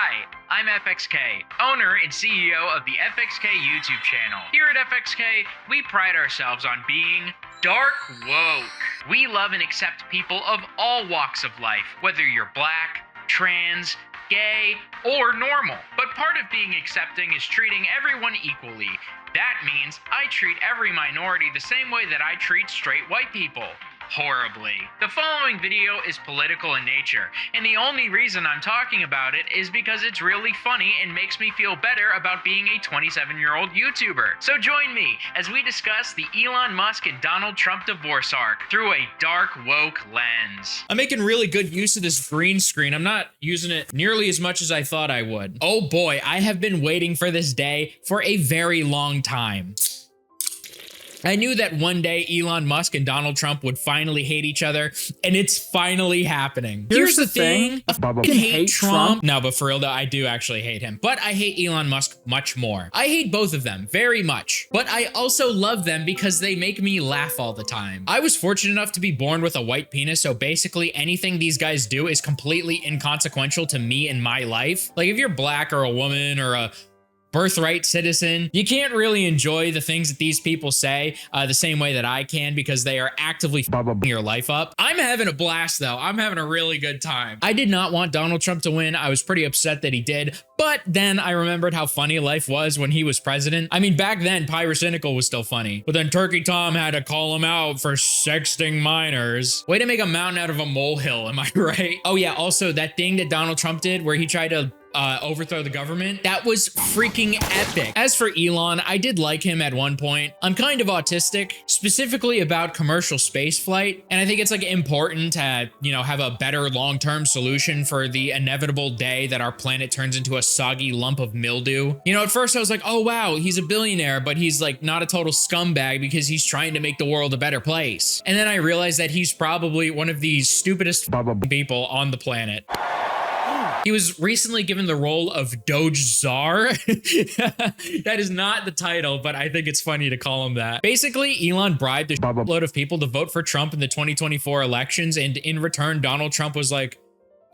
Hi, I'm EFEXKAY, owner and CEO of the EFEXKAY YouTube channel. Here at EFEXKAY, we pride ourselves on being dark woke. We love and accept people of all walks of life, whether you're black, trans, gay, or normal. But part of being accepting is treating everyone equally. That means I treat every minority the same way that I treat straight white people. Horribly. The following video is political in nature, and the only reason I'm talking about it is because it's really funny and makes me feel better about being a 27-year-old YouTuber. So join me as we discuss the Elon Musk and Donald Trump divorce arc through a dark woke lens. I'm making really good use of this green screen. I'm not using it nearly as much as I thought I would. Oh boy, I have been waiting for this day for a very long time. I knew that one day Elon Musk and Donald Trump would finally hate each other, and it's finally happening. Here's the thing. I hate Trump. No, but for real though, I do actually hate him. But I hate Elon Musk much more. I hate both of them very much. But I also love them because they make me laugh all the time. I was fortunate enough to be born with a white penis, so basically anything these guys do is completely inconsequential to me in my life. Like if you're black or a woman or a birthright citizen, you can't really enjoy the things that these people say the same way that I can because they are actively f***ing your life up. I'm having a blast though. I'm having a really good time. I did not want Donald Trump to win. I was pretty upset that he did, but then I remembered how funny life was when he was president. I mean, back then Pyrocynical was still funny, but then Turkey Tom had to call him out for sexting minors. Way to make a mountain out of a molehill, am I right? Oh yeah, also that thing that Donald Trump did where he tried to overthrow the government. That was freaking epic. As for Elon, I did like him at one point. I'm kind of autistic, specifically about commercial space flight. And I think it's like important to, you know, have a better long-term solution for the inevitable day that our planet turns into a soggy lump of mildew. You know, at first I was like, oh wow, he's a billionaire, but he's like not a total scumbag because he's trying to make the world a better place. And then I realized that he's probably one of the stupidest people on the planet. He was recently given the role of Doge Czar. That is not the title, but I think it's funny to call him that. Basically, Elon bribed a load of people to vote for Trump in the 2024 elections, and in return, Donald Trump was like,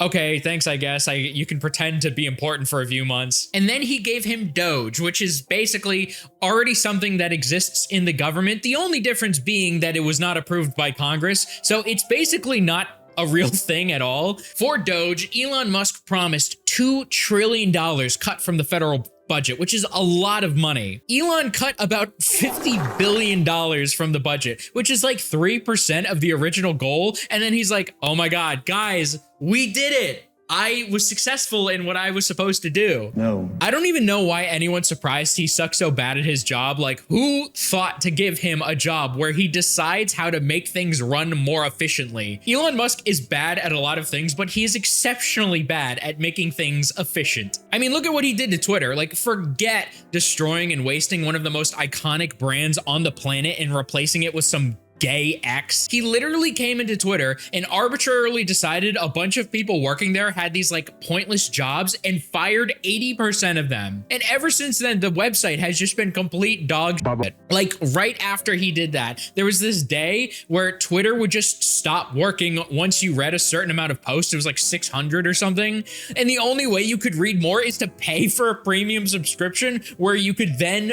okay, thanks, I guess. You can pretend to be important for a few months. And then he gave him Doge, which is basically already something that exists in the government. The only difference being that it was not approved by Congress. So it's basically not a real thing at all. For Doge, Elon Musk promised $2 trillion cut from the federal budget, which is a lot of money. Elon cut about $50 billion from the budget, which is like 3% of the original goal. And then he's like, oh my God, guys, we did it. I was successful in what I was supposed to do. No. I don't even know why anyone's surprised he sucks so bad at his job. Like, who thought to give him a job where he decides how to make things run more efficiently? Elon Musk is bad at a lot of things, but he is exceptionally bad at making things efficient. I mean, look at what he did to Twitter. Like, forget destroying and wasting one of the most iconic brands on the planet and replacing it with some gay X. He literally came into Twitter and arbitrarily decided a bunch of people working there had these like pointless jobs and fired 80% of them. And ever since then, the website has just been complete dog shit. Like right after he did that, there was this day where Twitter would just stop working once you read a certain amount of posts. It was like 600 or something. And the only way you could read more is to pay for a premium subscription where you could then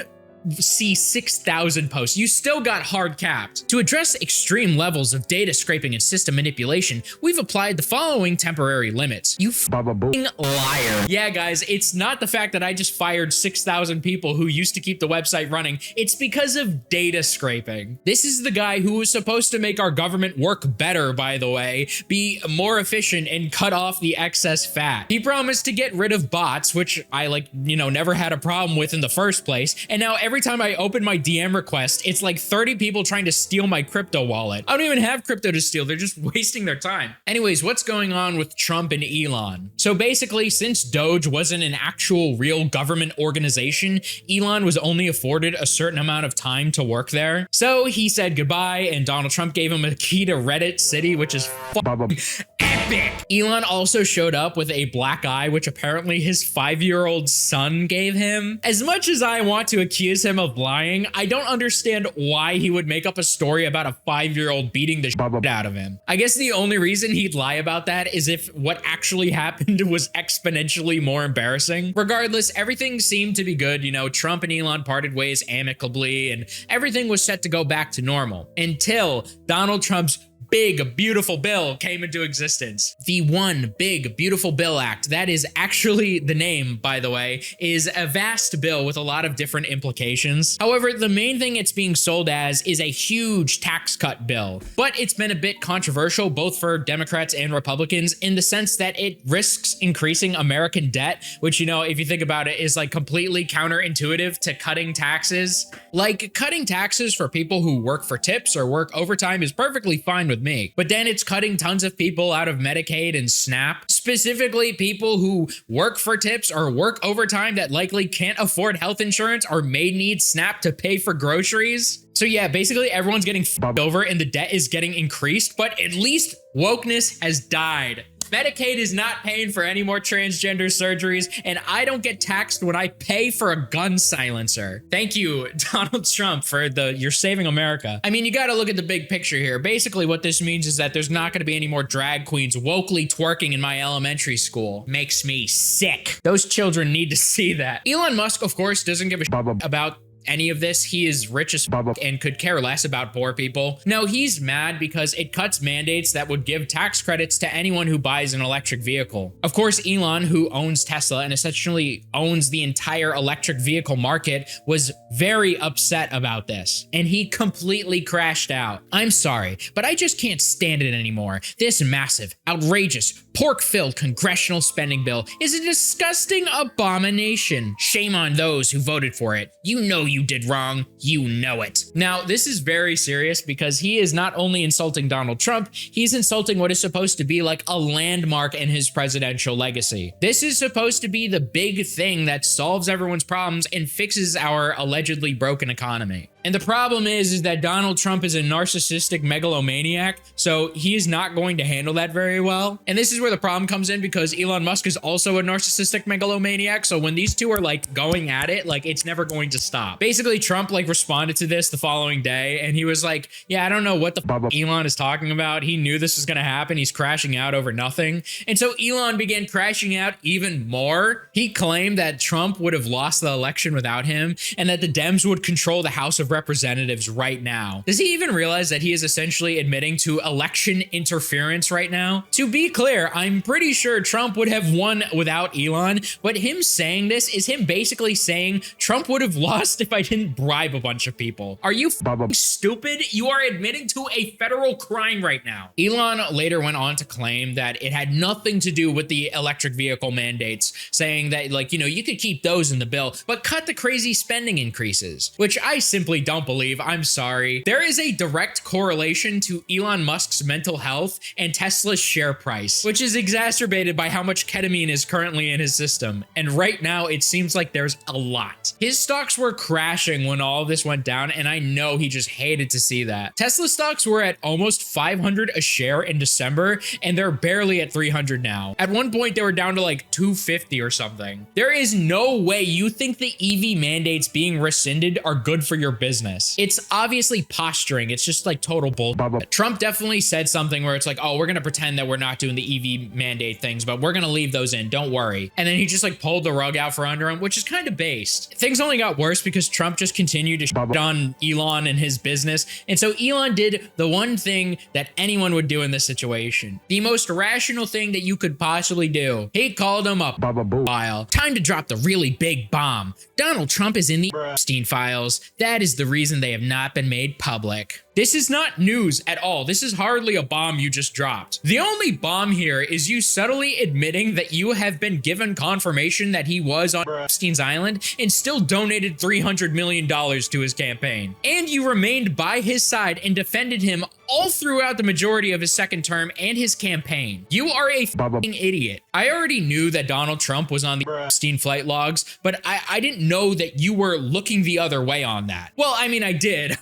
see 6,000 posts. You still got hard capped. To address extreme levels of data scraping and system manipulation, we've applied the following temporary limits. You f***ing liar. Yeah, guys, it's not the fact that I just fired 6,000 people who used to keep the website running. It's because of data scraping. This is the guy who was supposed to make our government work better, by the way, be more efficient and cut off the excess fat. He promised to get rid of bots, which I never had a problem with in the first place. And now every time I open my DM request, it's like 30 people trying to steal my crypto wallet. I don't even have crypto to steal. They're just wasting their time. Anyways, what's going on with Trump and Elon? So basically, since Doge wasn't an actual real government organization, Elon was only afforded a certain amount of time to work there. So he said goodbye, and Donald Trump gave him a key to Reddit City, which is epic. Elon also showed up with a black eye, which apparently his 5-year-old son gave him. As much as I want to accuse accuse him of lying, I don't understand why he would make up a story about a 5-year-old beating the shit out of him. I guess the only reason he'd lie about that is if what actually happened was exponentially more embarrassing. Regardless, everything seemed to be good. You know, Trump and Elon parted ways amicably, and everything was set to go back to normal until Donald Trump's Big Beautiful Bill came into existence. The One Big Beautiful Bill Act, that is actually the name, by the way, is a vast bill with a lot of different implications. However, the main thing it's being sold as is a huge tax cut bill. But it's been a bit controversial both for Democrats and Republicans in the sense that it risks increasing American debt, which, you know, if you think about it, is like completely counterintuitive to cutting taxes. Like, cutting taxes for people who work for tips or work overtime is perfectly fine with me. But then it's cutting tons of people out of Medicaid and SNAP, specifically people who work for tips or work overtime that likely can't afford health insurance or may need SNAP to pay for groceries. So yeah, basically everyone's getting f***ed over and the debt is getting increased, but at least wokeness has died. Medicaid is not paying for any more transgender surgeries, and I don't get taxed when I pay for a gun silencer. Thank you, Donald Trump, for you're saving America. I mean, you gotta look at the big picture here. Basically, what this means is that there's not gonna be any more drag queens wokely twerking in my elementary school. Makes me sick. Those children need to see that. Elon Musk, of course, doesn't give a shit about any of this. He is rich as fuck and could care less about poor people. No, he's mad because it cuts mandates that would give tax credits to anyone who buys an electric vehicle. Of course, Elon, who owns Tesla and essentially owns the entire electric vehicle market, was very upset about this, and he completely crashed out. I'm sorry, but I just can't stand it anymore. This massive, outrageous, pork-filled congressional spending bill is a disgusting abomination. Shame on those who voted for it. You know you did wrong. You know it. Now, this is very serious because he is not only insulting Donald Trump, he's insulting what is supposed to be like a landmark in his presidential legacy. This is supposed to be the big thing that solves everyone's problems and fixes our allegedly broken economy. And the problem is that Donald Trump is a narcissistic megalomaniac, so he is not going to handle that very well. And this is where the problem comes in because Elon Musk is also a narcissistic megalomaniac, so when these two are like going at it, like it's never going to stop. Basically, Trump like responded to this the following day, and he was like, yeah, I don't know what the f Elon is talking about. He knew this was gonna happen. He's crashing out over nothing. And so Elon began crashing out even more. He claimed that Trump would have lost the election without him, and that the Dems would control the House of Representatives right now. Does he even realize that he is essentially admitting to election interference right now? To be clear, I'm pretty sure Trump would have won without Elon, but him saying this is him basically saying Trump would have lost if I didn't bribe a bunch of people. Are you stupid? You are admitting to a federal crime right now. Elon later went on to claim that it had nothing to do with the electric vehicle mandates, saying that, like, you know, you could keep those in the bill, but cut the crazy spending increases, which I simply don't believe. I'm sorry. There is a direct correlation to Elon Musk's mental health and Tesla's share price, which is exacerbated by how much ketamine is currently in his system. And right now, it seems like there's a lot. His stocks were crashing when all of this went down, and I know he just hated to see that. Tesla stocks were at almost 500 a share in December, and they're barely at 300 now. At one point, they were down to like 250 or something. There is no way you think the EV mandates being rescinded are good for your business. It's obviously posturing. It's just like total bullshit. Trump definitely said something where it's like, oh, we're gonna pretend that we're not doing the EV mandate things, but we're gonna leave those in, don't worry. And then he just like pulled the rug out for under him, which is kind of based. Things only got worse because Trump just continued to shit on Elon and his business. And so Elon did the one thing that anyone would do in this situation. The most rational thing that you could possibly do. He called him up. Time to drop the really big bomb. Donald Trump is in the Epstein files. That is the reason they have not been made public. This is not news at all. This is hardly a bomb you just dropped. The only bomb here is you subtly admitting that you have been given confirmation that he was on Epstein's island and still donated $300 million to his campaign. And you remained by his side and defended him all throughout the majority of his second term and his campaign. You are a fucking idiot. I already knew that Donald Trump was on the Epstein flight logs, but I didn't know that you were looking the other way on that. Well, I mean, I did.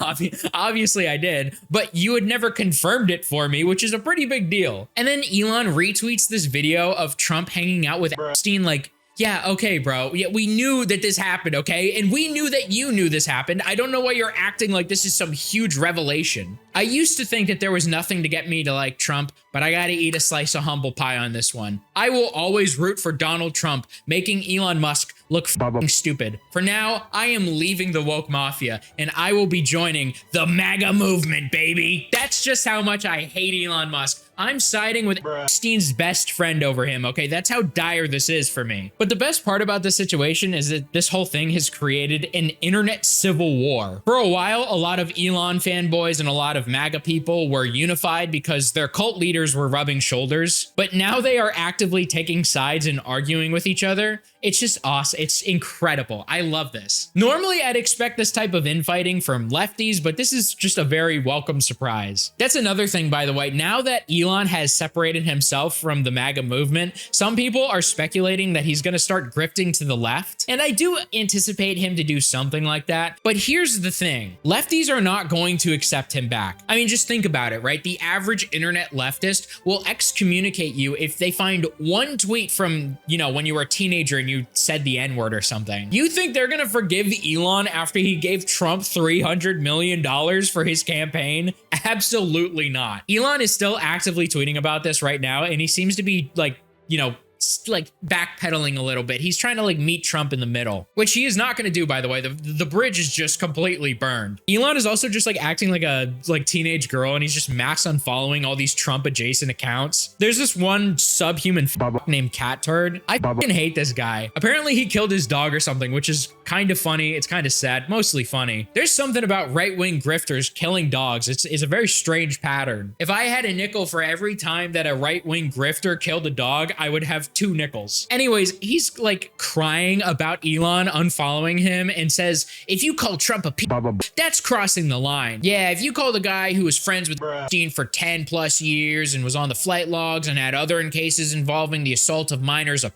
Obviously, I did, but you had never confirmed it for me, which is a pretty big deal. And then Elon retweets this video of Trump hanging out with Epstein like Yeah, okay, bro. Yeah, we knew that this happened, okay? And we knew that you knew this happened. I don't know why you're acting like this is some huge revelation. I used to think that there was nothing to get me to like Trump, but I gotta eat a slice of humble pie on this one. I will always root for Donald Trump, making Elon Musk look f***ing stupid. For now, I am leaving the woke mafia, and I will be joining the MAGA movement, baby. That's just how much I hate Elon Musk. I'm siding with Epstein's best friend over him, okay? That's how dire this is for me. But the best part about this situation is that this whole thing has created an internet civil war. For a while, a lot of Elon fanboys and a lot of MAGA people were unified because their cult leaders were rubbing shoulders, but now they are actively taking sides and arguing with each other. It's just awesome. It's incredible. I love this. Normally, I'd expect this type of infighting from lefties, but this is just a very welcome surprise. That's another thing, by the way. Now that Elon has separated himself from the MAGA movement, some people are speculating that he's going to start grifting to the left, and I do anticipate him to do something like that. But here's the thing. Lefties are not going to accept him back. I mean, just think about it, right? The average internet leftist will excommunicate you if they find one tweet from, you know, when you were a teenager and you said the N-word or something. You think they're gonna forgive Elon after he gave Trump $300 million for his campaign? Absolutely not. Elon is still actively tweeting about this right now, and he seems to be like, you know, like backpedaling a little bit. He's trying to like meet Trump in the middle, which he is not going to do, by the way. The bridge is just completely burned. Elon is also just like acting like a teenage girl, and he's just mass unfollowing all these Trump adjacent accounts. There's this one subhuman named Cat Turd. I fucking hate this guy. Apparently he killed his dog or something, which is kind of funny. It's kind of sad, mostly funny. There's something about right-wing grifters killing dogs. It's a very strange pattern. If I had a nickel for every time that a right-wing grifter killed a dog, I would have 2 nickels. Anyways, he's like crying about Elon unfollowing him and says, if you call Trump a that's crossing the line. Yeah, if you call the guy who was friends with Epstein for 10 plus years and was on the flight logs and had other cases involving the assault of minors a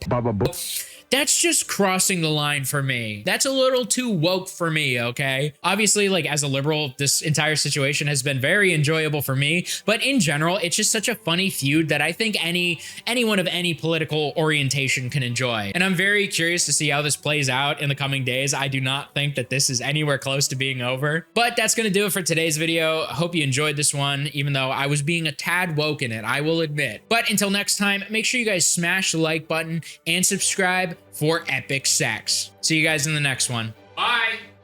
that's just crossing the line for me. That's a little too woke for me, okay? Obviously, like as a liberal, this entire situation has been very enjoyable for me, but in general, it's just such a funny feud that I think anyone of any political orientation can enjoy. And I'm very curious to see how this plays out in the coming days. I do not think that this is anywhere close to being over, but that's gonna do it for today's video. I hope you enjoyed this one, even though I was being a tad woke in it, I will admit. But until next time, make sure you guys smash the like button and subscribe for epic sex. See you guys in the next one. Bye.